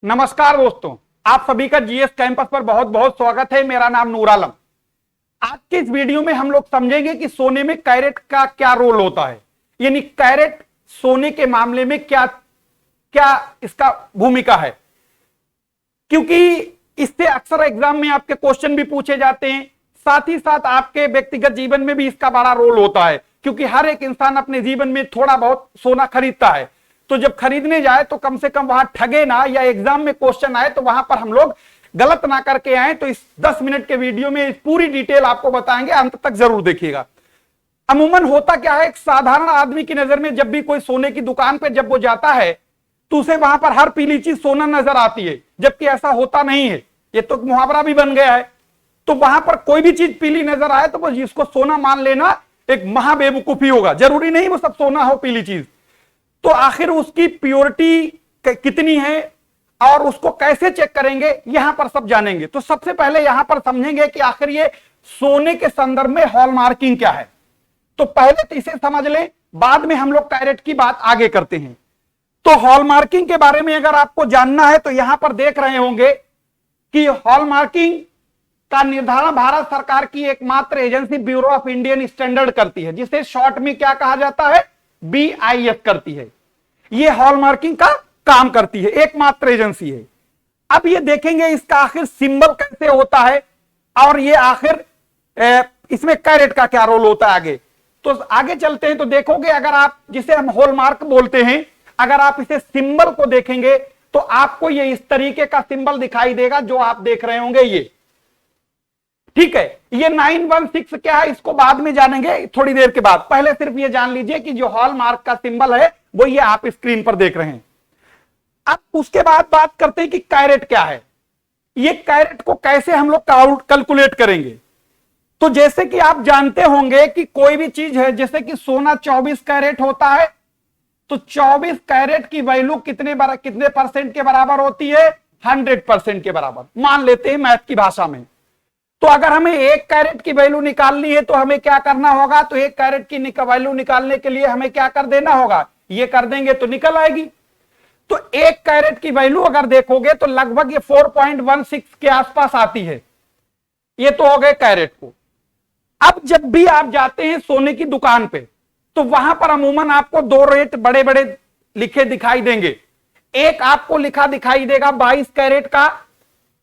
नमस्कार दोस्तों, आप सभी का जीएस कैंपस पर बहुत बहुत स्वागत है। मेरा नाम नूर आलम। आज के इस वीडियो में हम लोग समझेंगे कि सोने में कैरेट का क्या रोल होता है, यानी कैरेट सोने के मामले में क्या क्या इसका भूमिका है, क्योंकि इससे अक्सर एग्जाम में आपके क्वेश्चन भी पूछे जाते हैं। साथ ही साथ आपके व्यक्तिगत जीवन में भी इसका बड़ा रोल होता है, क्योंकि हर एक इंसान अपने जीवन में थोड़ा बहुत सोना खरीदता है। तो जब खरीदने जाए तो कम से कम वहां ठगे ना, या एग्जाम में क्वेश्चन आए तो वहां पर हम लोग गलत ना करके आए। तो इस 10 मिनट के वीडियो में इस पूरी डिटेल आपको बताएंगे, अंत तक जरूर देखिएगा। अमूमन होता क्या है, एक साधारण आदमी की नजर में जब भी कोई सोने की दुकान पे जब वो जाता है तो उसे वहां पर हर पीली चीज सोना नजर आती है, जबकि ऐसा होता नहीं है। ये तो मुहावरा भी बन गया है। तो वहां पर कोई भी चीज पीली नजर आए तो वो जिसको सोना मान लेना एक महाबेवकूफी होगा। जरूरी नहीं वो सब सोना हो पीली चीज। तो आखिर उसकी प्योरिटी कितनी है और उसको कैसे चेक करेंगे, यहां पर सब जानेंगे। तो सबसे पहले यहां पर समझेंगे कि आखिर ये सोने के संदर्भ में हॉलमार्किंग क्या है। तो पहले तो इसे समझ लें, बाद में हम लोग कैरेट की बात आगे करते हैं। तो हॉलमार्किंग के बारे में अगर आपको जानना है तो यहां पर देख रहे होंगे कि हॉलमार्किंग का निर्धारण भारत सरकार की एकमात्र agency bureau of Indian standard करती है, जिसे शॉर्ट में क्या कहा जाता है, BIS करती है। ये हॉलमार्किंग का काम करती है, एकमात्र एजेंसी है। अब ये देखेंगे इसका आखिर सिंबल कैसे होता है और ये आखिर इसमें कैरेट का क्या रोल होता है आगे। तो आगे चलते हैं तो देखोगे, अगर आप जिसे हम हॉलमार्क बोलते हैं, अगर आप इसे सिंबल को देखेंगे तो आपको ये इस तरीके का सिंबल दिखाई देगा जो आप देख रहे होंगे ये। ठीक है, ये 916 क्या है इसको बाद में जानेंगे थोड़ी देर के बाद। पहले सिर्फ ये जान लीजिए कि जो हॉलमार्क का सिंबल है वो ये आप स्क्रीन पर देख रहे हैं। अब उसके बाद बात करते हैं कि कैरेट क्या है। ये कैरेट को कैसे हम लोग कैलकुलेट करेंगे। तो जैसे कि आप जानते होंगे कि कोई भी चीज है, जैसे कि सोना 24 कैरेट होता है, तो 24 कैरेट की वैल्यू कितने परसेंट के बराबर होती है, 100% के बराबर मान लेते हैं मैथ की भाषा में। तो अगर हमें 1 कैरेट की वैल्यू निकालनी है तो हमें क्या करना होगा, तो 1 कैरेट की वैल्यू निकालने के लिए हमें क्या कर देना होगा, ये कर देंगे तो निकल आएगी। तो 1 कैरेट की वैल्यू अगर देखोगे तो लगभग ये 4.16 के आसपास आती है। ये तो हो गए कैरेट को। अब जब भी आप जाते हैं सोने की दुकान पे तो वहां पर अमूमन आपको 2 रेट बड़े बड़े लिखे दिखाई देंगे। एक आपको लिखा दिखाई देगा 22 कैरेट का,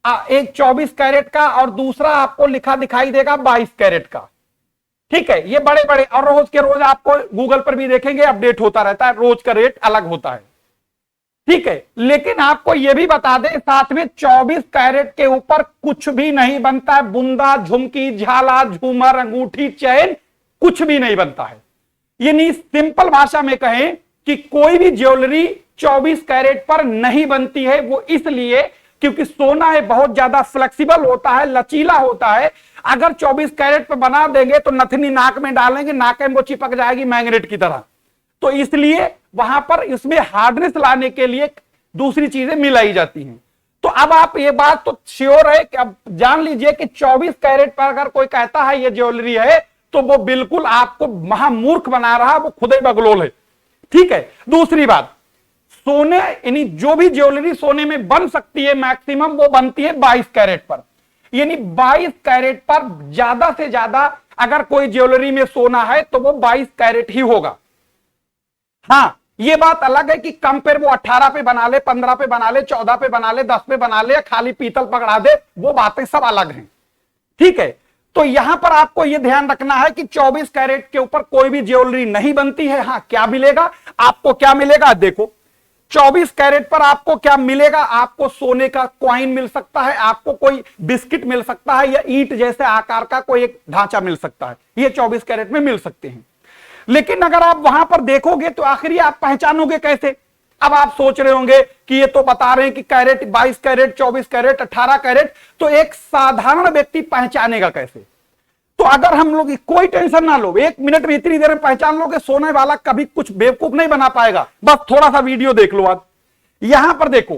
एक 24 कैरेट का, और दूसरा आपको लिखा दिखाई देगा 22 कैरेट का। ठीक है, ये बड़े बड़े, और रोज के रोज आपको गूगल पर भी देखेंगे अपडेट होता रहता है, रोज का रेट अलग होता है। ठीक है, लेकिन आपको यह भी बता दें साथ में 24 कैरेट के ऊपर कुछ भी नहीं बनता है। बुंदा, झुमकी, झाला, झूमर, अंगूठी, चैन, कुछ भी नहीं बनता है। यानी सिंपल भाषा में कहें कि कोई भी ज्वेलरी 24 कैरेट पर नहीं बनती है। वो इसलिए क्योंकि सोना है बहुत ज्यादा फ्लेक्सिबल होता है, लचीला होता है। अगर 24 कैरेट पे बना देंगे तो नथनी नाक में डालेंगे, नाक में वो चिपक जाएगी मैग्नेट की तरह। तो इसलिए वहां पर इसमें हार्डनेस लाने के लिए दूसरी चीजें मिलाई जाती हैं। तो अब आप ये बात तो श्योर है कि अब जान लीजिए कि 24 कैरेट पर अगर कोई कहता है ये ज्वेलरी है तो वो बिल्कुल आपको महामूर्ख बना रहा, वो खुद ही बगलोल है। ठीक है, दूसरी बात, सोने यानी जो भी ज्वेलरी सोने में बन सकती है मैक्सिमम वो बनती है 22 कैरेट पर। यानी 22 कैरेट पर ज्यादा से ज्यादा अगर कोई ज्वेलरी में सोना है तो वो 22 कैरेट ही होगा। हां, ये बात अलग है कि कम पे वो 18 पे बना ले, 15 पे बना ले, 14 पे बना ले, 10 पे बना ले, खाली पीतल पकड़ा दे, वो बातें सब अलग हैं। ठीक है, तो यहां पर आपको यह ध्यान रखना है कि 24 कैरेट के ऊपर कोई भी ज्वेलरी नहीं बनती है। हां, क्या मिलेगा आपको, क्या मिलेगा देखो, 24 कैरेट पर आपको क्या मिलेगा, आपको सोने का कॉइन मिल सकता है, आपको कोई बिस्किट मिल सकता है, या ईंट जैसे आकार का कोई एक ढांचा मिल सकता है। ये 24 कैरेट में मिल सकते हैं। लेकिन अगर आप वहां पर देखोगे तो आखिर आप पहचानोगे कैसे। अब आप सोच रहे होंगे कि ये तो बता रहे हैं कि कैरेट 22 कैरेट, 24 कैरेट, 18 कैरेट, तो एक साधारण व्यक्ति पहचानेगा कैसे। तो अगर हम लोग, कोई टेंशन ना लो, 1 मिनट में इतनी देर में पहचान लोगे। सोने वाला कभी कुछ बेवकूफ नहीं बना पाएगा। बस थोड़ा सा वीडियो देख लो। आज यहां पर देखो,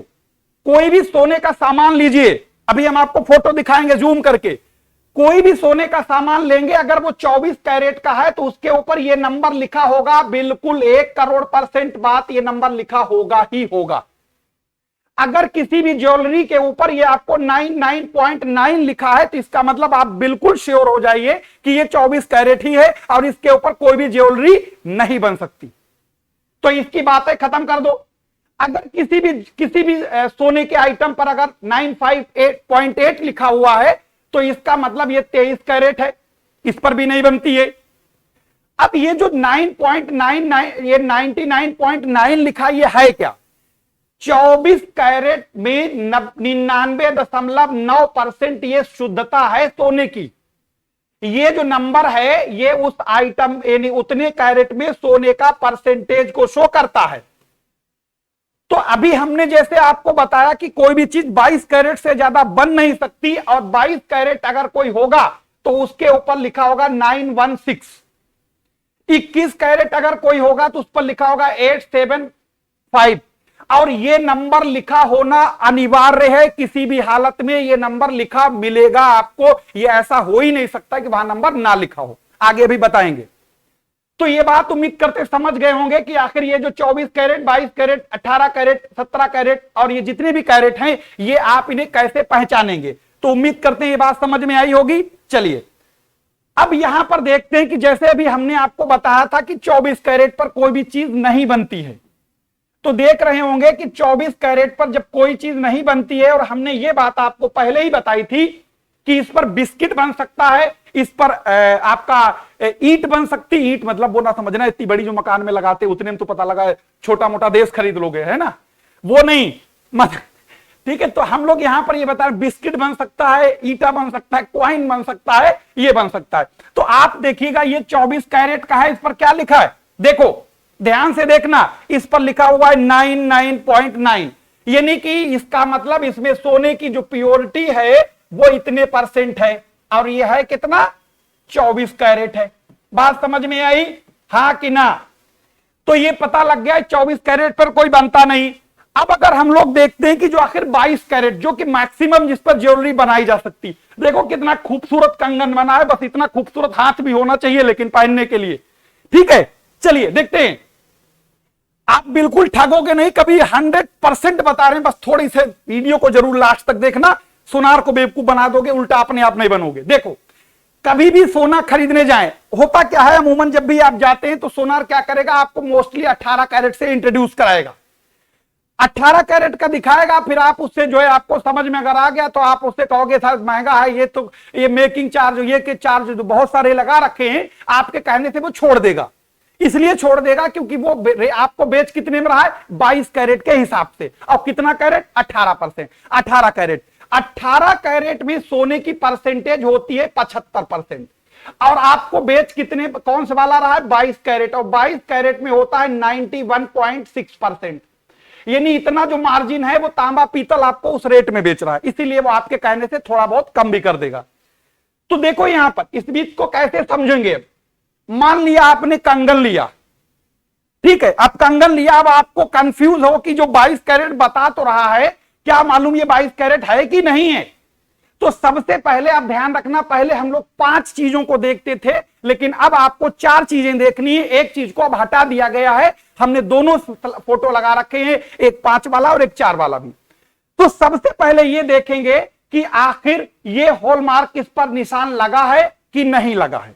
कोई भी सोने का सामान लीजिए, अभी हम आपको फोटो दिखाएंगे जूम करके। कोई भी सोने का सामान लेंगे, अगर वो 24 कैरेट का है तो उसके ऊपर ये नंबर लिखा होगा, बिल्कुल 1 करोड़ % बात, ये नंबर लिखा होगा ही होगा। अगर किसी भी ज्वेलरी के ऊपर ये आपको 99.9 लिखा है तो इसका मतलब आप बिल्कुल श्योर हो जाइए कि ये 24 कैरेट ही है और इसके ऊपर कोई भी ज्वेलरी नहीं बन सकती। तो इसकी बातें खत्म कर दो। अगर किसी भी सोने के आइटम पर अगर 958.8 लिखा हुआ है तो इसका मतलब ये 23 कैरेट है, इस पर भी नहीं बनती है। अब ये जो 9.99 ये 99.9 लिखा ये है क्या? 24 कैरेट में 99.9% ये शुद्धता है सोने की। ये जो नंबर है ये उस आइटम यानी उतने कैरेट में सोने का परसेंटेज को शो करता है। तो अभी हमने जैसे आपको बताया कि कोई भी चीज 22 कैरेट से ज्यादा बन नहीं सकती और 22 कैरेट अगर कोई होगा तो उसके ऊपर लिखा होगा 916। 21 कैरेट अगर कोई होगा तो उस पर लिखा होगा 875 और ये नंबर लिखा होना अनिवार्य है। किसी भी हालत में ये नंबर लिखा मिलेगा आपको, ये ऐसा हो ही नहीं सकता कि वहां नंबर ना लिखा हो, आगे भी बताएंगे। तो ये बात उम्मीद करते समझ गए होंगे कि आखिर ये जो 24 कैरेट, 22 कैरेट, 18 कैरेट, 17 कैरेट और ये जितने भी कैरेट हैं ये आप इन्हें कैसे पहचानेंगे। तो उम्मीद करते हैं ये बात समझ में आई होगी। चलिए अब यहां पर देखते हैं कि जैसे अभी हमने आपको बताया था कि 24 कैरेट पर कोई भी चीज नहीं बनती है, तो देख रहे होंगे कि 24 कैरेट पर जब कोई चीज नहीं बनती है, और हमने ये बात आपको पहले ही बताई थी कि इस पर बिस्किट बन सकता है, इस पर आपका ईंट बन सकती। ईंट मतलब वो ना समझना इतनी बड़ी जो मकान में लगाते उतने में तो पता लगा छोटा मोटा देश खरीद लोगे, है ना, वो नहीं मत। ठीक है, तो हम लोग यहां पर ये बता रहे बिस्किट बन सकता है, ईटा बन सकता है, क्वाइन बन सकता है, ये बन सकता है। तो आप देखिएगा ये 24 कैरेट का है, इस पर क्या लिखा है देखो, ध्यान से देखना, इस पर लिखा हुआ है 99.9, यानी कि इसका मतलब इसमें सोने की जो प्योरिटी है वो इतने परसेंट है और ये है कितना 24 कैरेट है। बात समझ में आई, हाँ कि ना? तो ये पता लग गया 24 कैरेट पर कोई बनता नहीं। अब अगर हम लोग देखते हैं कि जो आखिर 22 कैरेट जो कि मैक्सिमम जिस पर ज्वेलरी बनाई जा सकती, देखो कितना खूबसूरत कंगन बना है, बस इतना खूबसूरत हाथ भी होना चाहिए लेकिन पहनने के लिए। ठीक है, चलिए देखते हैं। आप बिल्कुल ठगोगे नहीं, कभी 100% बता रहे हैं, बस थोड़ी से वीडियो को जरूर लास्ट तक देखना, सोनार को बेवकूफ बना दोगे, उल्टा अपने आप नहीं बनोगे। देखो कभी भी सोना खरीदने जाएं, होता क्या है अमूमन जब भी आप जाते हैं तो सोनार क्या करेगा, आपको मोस्टली 18 कैरेट से इंट्रोड्यूस कराएगा, 18 कैरेट का दिखाएगा, फिर आप उससे जो है आपको समझ में अगर आ गया तो आप उससे कहोगे था महंगा है ये, तो ये मेकिंग चार्ज ये के चार्ज जो बहुत सारे लगा रखे हैं, आपके कहने से वो छोड़ देगा। इसलिए छोड़ देगा क्योंकि वो आपको बेच कितने में रहा है 22 कैरेट के हिसाब से, और कितना कैरेट 18%, 18 कैरेट। 18 कैरेट में सोने की परसेंटेज होती है 75% और आपको बेच कितने कौन सा वाला रहा है 22 कैरेट, और 22 कैरेट में होता है 91.6%, यानी इतना जो मार्जिन है वो तांबा पीतल आपको उस रेट में बेच रहा है, इसीलिए वो आपके कहने से थोड़ा बहुत कम भी कर देगा। तो देखो यहां पर इस बीच को कैसे समझेंगे। मान लिया आपने कंगन लिया, ठीक है, अब कंगन लिया, अब आपको कंफ्यूज हो कि जो 22 कैरेट बता तो रहा है, क्या मालूम ये 22 कैरेट है कि नहीं है। तो सबसे पहले आप ध्यान रखना, पहले हम लोग 5 चीजों को देखते थे, लेकिन अब आपको 4 चीजें देखनी है। एक चीज को अब हटा दिया गया है, हमने दोनों फोटो लगा रखे हैं, एक 5 वाला और एक 4 वाला भी। तो सबसे पहले ये देखेंगे कि आखिर ये हॉलमार्क इस पर निशान लगा है कि नहीं लगा है।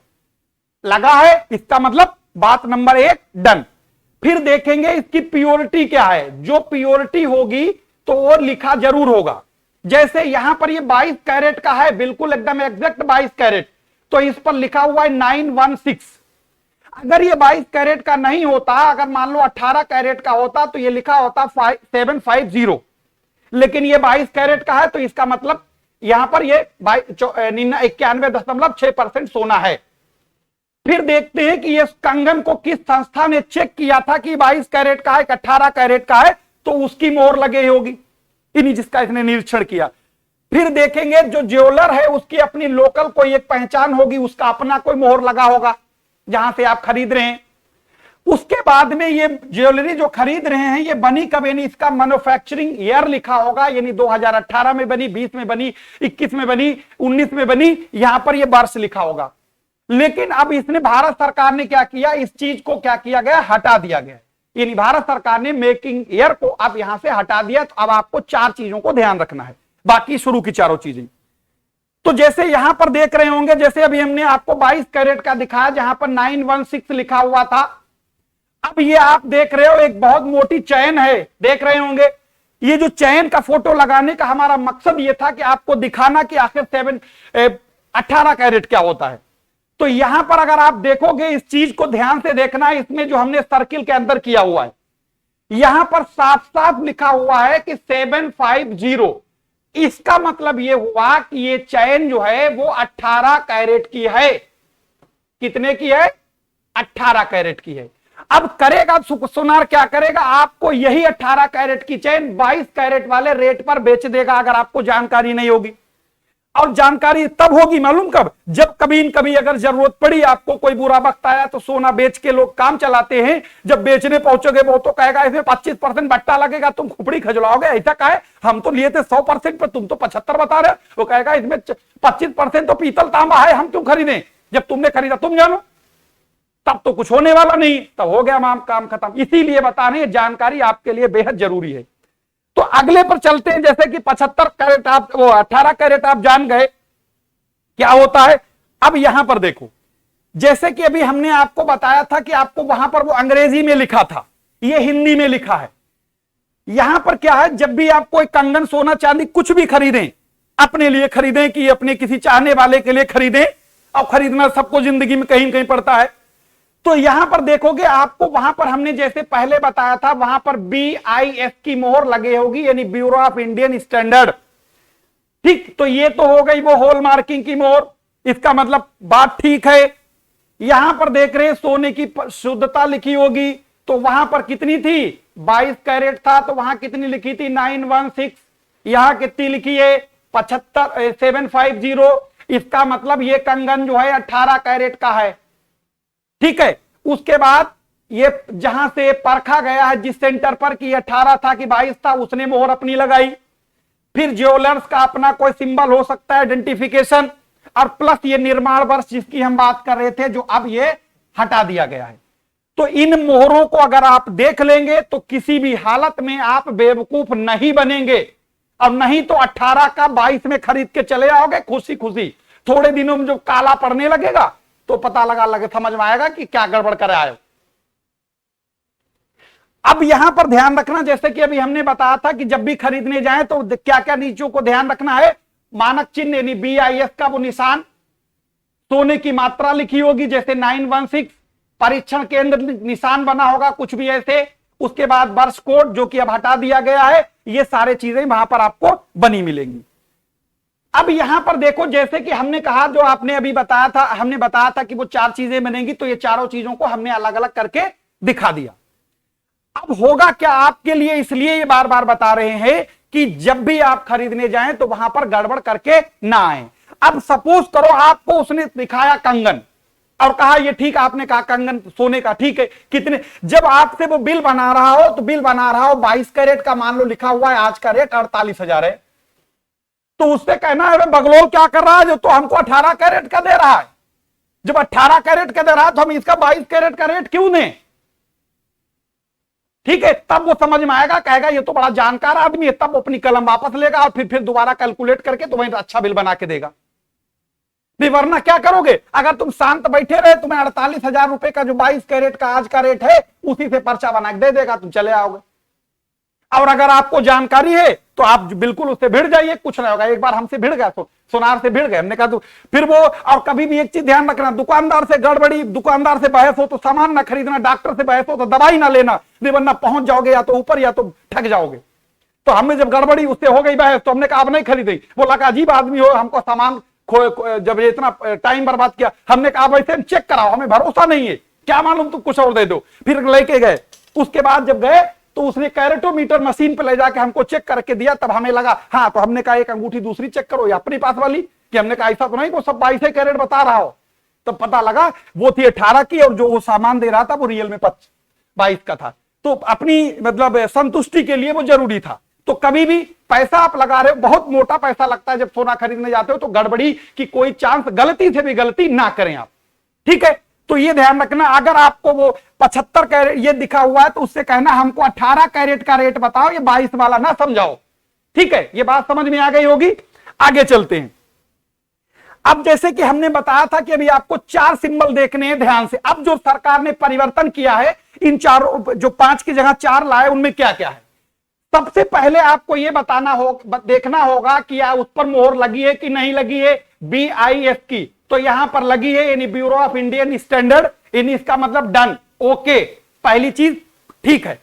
लगा है, इसका मतलब बात नंबर 1 डन। फिर देखेंगे इसकी प्योरिटी क्या है, जो प्योरिटी होगी तो वो लिखा जरूर होगा। जैसे यहां पर ये 22 कैरेट का है, बिल्कुल एकदम एग्जैक्ट 22 कैरेट, तो इस पर लिखा हुआ है 916। अगर ये 22 कैरेट का नहीं होता, अगर मान लो 18 कैरेट का होता तो ये लिखा होता 750, लेकिन ये 22 कैरेट का है तो इसका मतलब यहां पर ये 91.6% सोना है। फिर देखते हैं कि ये कंगन को किस संस्था ने चेक किया था कि 22 कैरेट का है, 18 कैरेट का है, तो उसकी मोहर लगे होगी, इन्हीं जिसका इसने निरीक्षण किया। फिर देखेंगे जो ज्वेलर है उसकी अपनी लोकल कोई एक पहचान होगी, उसका अपना कोई मोहर लगा होगा जहां से आप खरीद रहे हैं। उसके बाद में ये ज्वेलरी जो खरीद रहे हैं ये बनी कब, यानी इसका मैन्युफैक्चरिंग ईयर लिखा होगा, यानी 2018 में बनी, 20 में बनी, 21 में बनी, 19 में बनी, यहां पर ये वर्ष लिखा होगा। लेकिन अब इसने भारत सरकार ने क्या किया, इस चीज को क्या किया गया, हटा दिया गया। यानी भारत सरकार ने मेकिंग ईयर को अब यहां से हटा दिया। तो अब आपको 4 चीजों को ध्यान रखना है, बाकी शुरू की चारों चीजें। तो जैसे यहां पर देख रहे होंगे, जैसे अभी हमने आपको 22 कैरेट का दिखाया जहां पर 916 लिखा हुआ था। अब ये आप देख रहे हो एक बहुत मोटी चैन है, देख रहे होंगे। ये जो चैन का फोटो लगाने का हमारा मकसद ये था कि आपको दिखाना कि आखिर 18 कैरेट क्या होता है। तो यहां पर अगर आप देखोगे, इस चीज को ध्यान से देखना है, इसमें जो हमने सर्किल के अंदर किया हुआ है, यहां पर साफ साफ लिखा हुआ है कि 750। इसका मतलब यह हुआ कि ये चैन जो है वो 18 कैरेट की है। कितने की है? 18 कैरेट की है। अब करेगा सोनार क्या करेगा, आपको यही 18 कैरेट की चैन 22 कैरेट वाले रेट पर बेच देगा, अगर आपको जानकारी नहीं होगी। और जानकारी तब होगी मालूम कब, जब कभी न कभी अगर जरूरत पड़ी, आपको कोई बुरा वक्त आया तो सोना बेच के लोग काम चलाते हैं। जब बेचने पहुंचोगे वो तो कहेगा इसमें 25% बट्टा लगेगा, तुम खुपड़ी खजलाओगे। ऐसा कहे हम तो लिए थे 100% पर, तुम तो 75 बता रहे हो। वो कहेगा इसमें 25% तो पीतल तांबा है, हम क्यों खरीदें? जब तुमने खरीदा तुम जानो, तब तो कुछ होने वाला नहीं, तब हो गया काम खत्म। इसीलिए बता रहे हैं, जानकारी आपके लिए बेहद जरूरी है। तो अगले पर चलते हैं, जैसे कि 75 कैरेट आप, वो 18 कैरेट आप जान गए क्या होता है। अब यहां पर देखो, जैसे कि अभी हमने आपको बताया था कि आपको वहां पर वो अंग्रेजी में लिखा था, ये हिंदी में लिखा है। यहां पर क्या है, जब भी आप कोई कंगन, सोना, चांदी कुछ भी खरीदें, अपने लिए खरीदें कि अपने किसी चाहने वाले के लिए खरीदें, और खरीदना सबको जिंदगी में कहीं कहीं पड़ता है। तो यहां पर देखोगे आपको, वहां पर हमने जैसे पहले बताया था, वहां पर BIS की मोहर लगे होगी, यानी ब्यूरो ऑफ इंडियन स्टैंडर्ड। ठीक, तो ये तो हो गई वो हॉल मार्किंग की मोहर, इसका मतलब बात ठीक है। यहां पर देख रहे हैं सोने की शुद्धता लिखी होगी, तो वहां पर कितनी थी? 22 कैरेट था, तो वहां कितनी लिखी थी? 916। यहां कितनी लिखी है? 750। इसका मतलब ये कंगन जो है 18 कैरेट का है। ठीक है, उसके बाद ये जहां से परखा गया है, जिस सेंटर पर कि 18 था कि 22 था, उसने मोहर अपनी लगाई। फिर ज्वेलर्स का अपना कोई सिंबल हो सकता है, आइडेंटिफिकेशन, और प्लस ये निर्माण वर्ष जिसकी हम बात कर रहे थे, जो अब ये हटा दिया गया है। तो इन मोहरों को अगर आप देख लेंगे तो किसी भी हालत में आप बेवकूफ नहीं बनेंगे, और नहीं तो 18 का 22 में खरीद के चले आओगे खुशी खुशी। थोड़े दिनों में जो काला पड़ने लगेगा तो पता लगे समझ में आएगा कि क्या गड़बड़ कर आए। अब यहां पर ध्यान रखना, जैसे कि अभी हमने बताया था कि जब भी खरीदने जाएं तो क्या क्या नीतियों को ध्यान रखना है। मानक चिन्ह यानी BIS का वो निशान, सोने की मात्रा लिखी होगी जैसे 916, परीक्षण केंद्र निशान बना होगा कुछ भी ऐसे, उसके बाद वर्ष कोड जो कि अब हटा दिया गया है, ये सारे चीजें वहां पर आपको बनी मिलेंगी। अब यहां पर देखो, जैसे कि हमने कहा, जो आपने अभी बताया था, हमने बताया था कि वो 4 चीजें बनेंगी, तो ये चारों चीजों को हमने अलग अलग करके दिखा दिया। अब होगा क्या आपके लिए, इसलिए ये बार बार बता रहे हैं कि जब भी आप खरीदने जाएं तो वहां पर गड़बड़ करके ना आए। अब सपोज करो आपको उसने दिखाया कंगन और कहा ये ठीक, आपने कहा कंगन सोने का ठीक है, कितने, जब आपसे वो बिल बना रहा हो, तो बिल बना रहा हो 22 कैरेट का, मान लो लिखा हुआ है आज का रेट 48,000 है, तो उससे कहना है बगलोल क्या कर रहा है, जो तो हमको 18 कैरेट का दे रहा है। जब 18 कैरेट का दे रहा है तो हम इसका 22 कैरेट का रेट क्यों दें? ठीक है, तब वो समझ में आएगा, कहेगा ये तो बड़ा जानकार आदमी है, तब अपनी कलम वापस लेगा और फिर दोबारा कैलकुलेट करके तुम्हें अच्छा बिल बना के देगा। वरना क्या करोगे, अगर तुम शांत बैठे रहे, तुम्हें 48,000 रुपए का जो 22 कैरेट का आज का रेट है उसी से पर्चा बना के दे देगा, तुम चले आओगे। और अगर आपको जानकारी है तो आप बिल्कुल उससे भिड़ जाइए, कुछ नहीं होगा। एक बार हमसे भिड़ गया, तो सोनार से भिड़ गए, हमने कहा तो फिर वो, और कभी भी एक चीज ध्यान रखना, दुकानदार से गड़बड़ी, दुकानदार से बहस हो तो सामान ना खरीदना, डॉक्टर से बहस हो तो दवाई ना लेना, वरना पहुंच जाओगे या तो ऊपर या तो ठग जाओगे। तो हमें जब गड़बड़ी उससे हो गई बहस, तो हमने कहा अब नहीं खरीदी। बोला कि अजीब आदमी हो, हमको सामान जब इतना टाइम बर्बाद किया, हमने कहा वैसे चेक कराओ, हमें भरोसा नहीं है, क्या मालूम तुम कुछ और दे दो। फिर लेके गए, उसके बाद जब गए तो उसने कैरेटोमीटर मशीन पे ले जाके हमको चेक करके दिया, तब हमें लगा हाँ, तो हमने कहा एक अंगूठी दूसरी चेक करो या अपनी पास वाली, कि हमने कहा ऐसा तो नहीं वो सब 22 कैरेट बता रहा हो। तब पता लगा वो थी 18 की, और जो वो सामान दे रहा था वो रियल में 22 का था। तो अपनी मतलब संतुष्टि के लिए वो जरूरी था। तो कभी भी पैसा आप लगा रहे हो, बहुत मोटा पैसा लगता है जब सोना खरीदने जाते हो, तो गड़बड़ी की कोई चांस, गलती से भी गलती ना करें आप। ठीक है, तो ये ध्यान रखना, अगर आपको वो 75 कैरेट ये दिखा हुआ है तो उससे कहना हमको 18 कैरेट का रेट बताओ, ये 22 वाला ना समझाओ। ठीक है, ये बात समझ में आ गई होगी। आगे चलते हैं। अब जैसे कि हमने बताया था कि अभी आपको 4 सिंबल देखने हैं ध्यान से। अब जो सरकार ने परिवर्तन किया है, इन चारों जो 5 की जगह 4 लाए, उनमें क्या क्या है। सबसे पहले आपको यह बताना देखना होगा कि या उस पर मोहर लगी है कि नहीं लगी है, BIS की, तो यहां पर लगी है, यानी ब्यूरो ऑफ इंडियन स्टैंडर्ड, यानी इसका मतलब डन, ओके, पहली चीज ठीक है।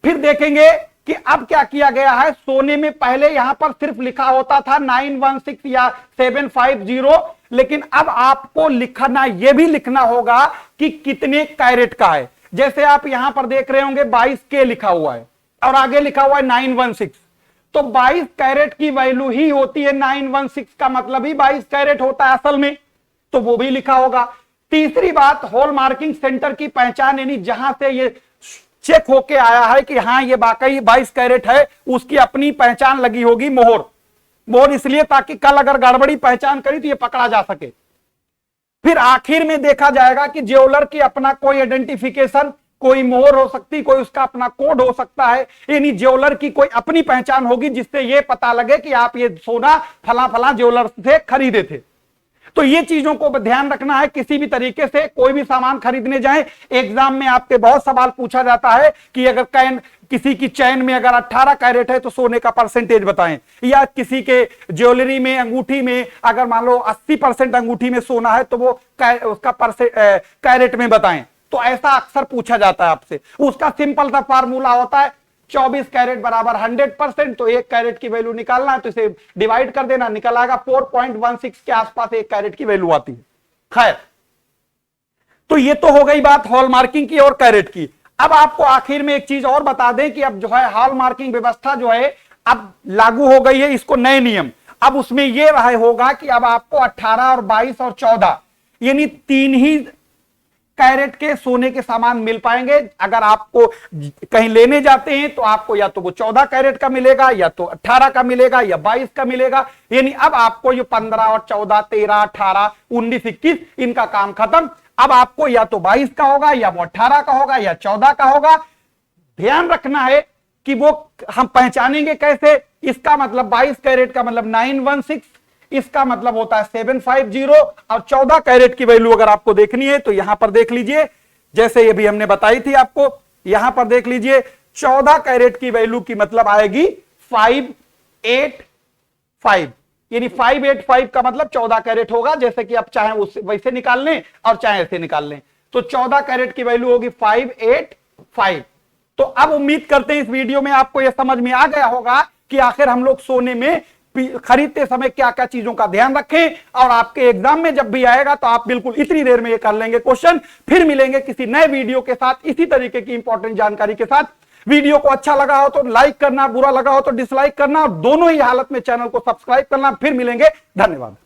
फिर देखेंगे कि अब क्या किया गया है। सोने में पहले यहां पर सिर्फ लिखा होता था 916 या 750, लेकिन अब आपको लिखना, यह भी लिखना होगा कि कितने कैरेट का है। जैसे आप यहां पर देख रहे होंगे 22K लिखा हुआ है और आगे लिखा हुआ है 916, तो 22 कैरेट की वैल्यू ही होती है। 916 का मतलब ही 22 कैरेट होता है असल में, तो वो भी लिखा होगा। तीसरी बात, हॉल मार्किंग सेंटर की पहचान, यानी जहां से ये चेक होके आया है कि हाँ ये वाकई 22 कैरेट है, उसकी अपनी पहचान लगी होगी, मोहर। मोहर इसलिए ताकि कल अगर गड़बड़ी पहचान करी तो ये पकड़ा जा सके। फिर आखिर में देखा जाएगा कि ज्वेलर की अपना कोई आइडेंटिफिकेशन, कोई मोहर हो सकती, कोई उसका अपना कोड हो सकता है, यानी ज्वेलर की कोई अपनी पहचान होगी जिससे यह पता लगे कि आप ये सोना फला फला ज्वेलर से खरीदे थे। तो ये चीजों को ध्यान रखना है। किसी भी तरीके से कोई भी सामान खरीदने जाएं, एग्जाम में आपके बहुत सवाल पूछा जाता है कि अगर किसी की चैन में अगर 18 कैरेट है तो सोने का परसेंटेज बताएं, या किसी के ज्वेलरी में, अंगूठी में अगर मान लो 80% अंगूठी में सोना है तो वो उसका कैरेट में बताएं। तो ऐसा अक्सर पूछा जाता है आपसे। उसका सिंपल सा फार्मूला होता है 24 कैरेट बराबर 100%, तो 1 कैरेट की वैल्यू निकालना है तो इसे डिवाइड कर देना, निकल आएगा 4.16 के आसपास 1 कैरेट की वैल्यू आती है। खैर, तो ये तो हो गई बात हॉल मार्किंग की और कैरेट की। अब आपको आखिर में एक चीज और बता दें कि अब जो है हॉल मार्किंग व्यवस्था जो है अब लागू हो गई है, इसको नए नियम। अब उसमें यह रहा होगा कि अब आपको 18 और 22 और 14 यानी 3 ही कैरेट के सोने के सामान मिल पाएंगे। अगर आपको कहीं लेने जाते हैं तो आपको या तो वो 14 कैरेट का मिलेगा, या तो 18 का मिलेगा, या 22 का मिलेगा। यानी अब आपको ये 15 और 14, 13, 18, 19, 21 इनका काम खत्म। अब आपको या तो 22 का होगा, या वो 18 का होगा, या 14 का होगा। ध्यान रखना है कि वो हम पहचानेंगे कैसे। इसका मतलब 22 कैरेट का मतलब 916, इसका मतलब होता है 750, और 14 कैरेट की वैल्यू अगर आपको देखनी है तो यहां पर देख लीजिए, जैसे ये भी हमने बताई थी आपको, यहां पर देख लीजिए 14 कैरेट की वैल्यू की मतलब आएगी 585, यानी 585 का मतलब 14 कैरेट होगा। जैसे कि आप चाहे उस वैसे निकाल लें और चाहे ऐसे निकाल लें, तो 14 कैरेट की वैल्यू होगी 585। तो अब उम्मीद करते हैं इस वीडियो में आपको यह समझ में आ गया होगा कि आखिर हम लोग सोने में खरीदते समय क्या क्या चीजों का ध्यान रखें, और आपके एग्जाम में जब भी आएगा तो आप बिल्कुल इतनी देर में ये कर लेंगे क्वेश्चन। फिर मिलेंगे किसी नए वीडियो के साथ इसी तरीके की इंपॉर्टेंट जानकारी के साथ। वीडियो को अच्छा लगा हो तो लाइक करना, बुरा लगा हो तो डिसलाइक करना, और दोनों ही हालत में चैनल को सब्सक्राइब करना। फिर मिलेंगे, धन्यवाद।